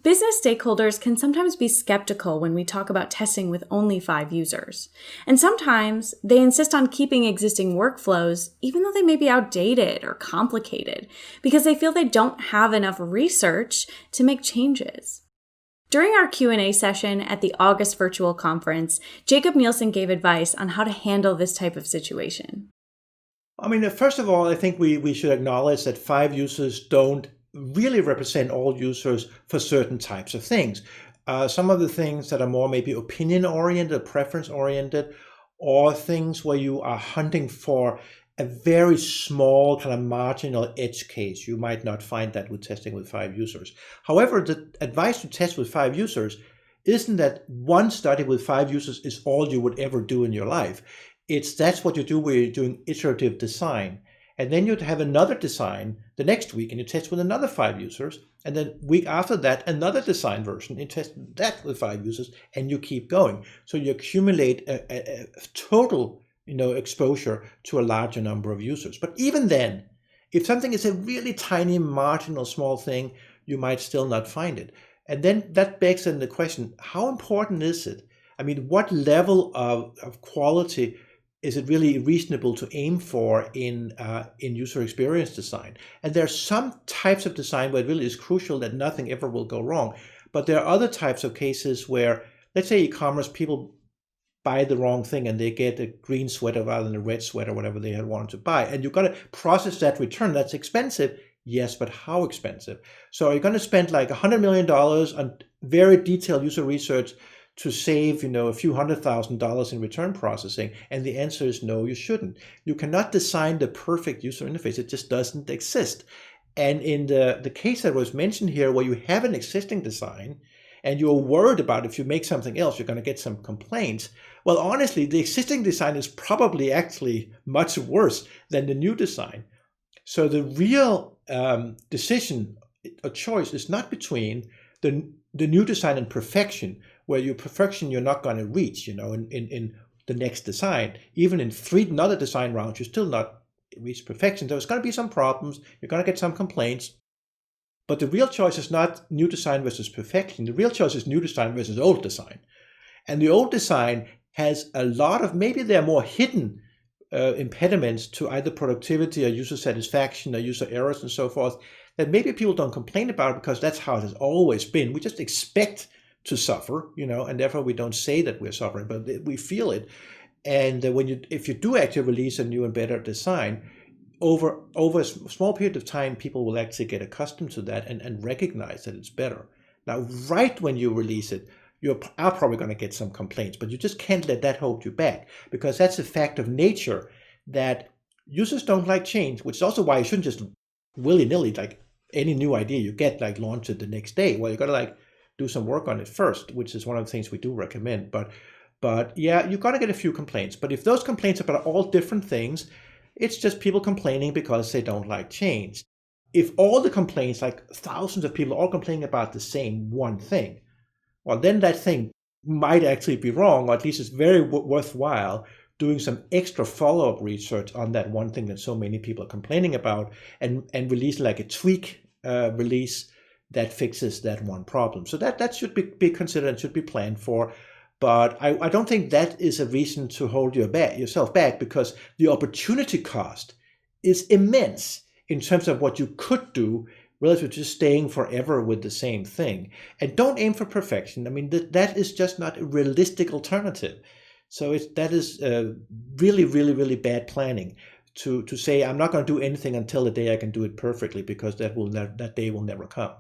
Business stakeholders can sometimes be skeptical when we talk about testing with only 5 users. And sometimes they insist on keeping existing workflows, even though they may be outdated or complicated, because they feel they don't have enough research to make changes. During our Q&A session at the August virtual conference, Jakob Nielsen gave advice on how to handle this type of situation. I mean, first of all, I think we should acknowledge that 5 users don't really represent all users for certain types of things. Some of the things that are more maybe opinion-oriented, preference-oriented, or things where you are hunting for a very small kind of marginal edge case. You might not find that with testing with 5 users. However, the advice to test with 5 users isn't that one study with 5 users is all you would ever do in your life. That's what you do where you're doing iterative design. And then you'd have another design the next week and you test with another 5 users. And then week after that, another design version, you test that with 5 users and you keep going. So you accumulate a total exposure to a larger number of users. But even then, if something is a really tiny, marginal, small thing, you might still not find it. And then that begs the question, how important is it? I mean, what level of quality is it really reasonable to aim for in user experience design? And there are some types of design where it really is crucial that nothing ever will go wrong. But there are other types of cases where, let's say e-commerce, people buy the wrong thing and they get a green sweater rather than a red sweater, whatever they had wanted to buy. And you've got to process that return. That's expensive. Yes, but how expensive? So are you going to spend like $100 million on very detailed user research to save, a few $100,000 in return processing? And the answer is no, you shouldn't. You cannot design the perfect user interface. It just doesn't exist. And in the case that was mentioned here, where you have an existing design and you're worried about if you make something else, you're going to get some complaints. Well, honestly, the existing design is probably actually much worse than the new design. So the real decision or choice is not between the new design and perfection, where your perfection you're not going to reach, in the next design. Even in 3 another design rounds, you still not reach perfection. There's going to be some problems. You're going to get some complaints. But the real choice is not new design versus perfection. The real choice is new design versus old design. And the old design has a lot of, maybe there are more hidden impediments to either productivity or user satisfaction or user errors and so forth that maybe people don't complain about because that's how it has always been. We just expect to suffer, and therefore we don't say that we're suffering, but we feel it. And if you do actually release a new and better design, over a small period of time, people will actually get accustomed to that and recognize that it's better. Now, right when you release it, you are probably going to get some complaints, but you just can't let that hold you back, because that's a fact of nature that users don't like change, which is also why you shouldn't just willy-nilly, like any new idea you get, like launch it the next day. Well, you got to do some work on it first, which is one of the things we do recommend. But yeah, you're going to get a few complaints. But if those complaints are about all different things, it's just people complaining because they don't like change. If all the complaints, like thousands of people, all complaining about the same one thing, well, then that thing might actually be wrong, or at least it's very worthwhile doing some extra follow-up research on that one thing that so many people are complaining about, and release like a tweak release that fixes that one problem. So that should be considered and should be planned for. But I don't think that is a reason to hold yourself back, because the opportunity cost is immense in terms of what you could do relative to just staying forever with the same thing. And don't aim for perfection. I mean, that is just not a realistic alternative. So that is really, really, really bad planning to say I'm not going to do anything until the day I can do it perfectly, because that day will never come.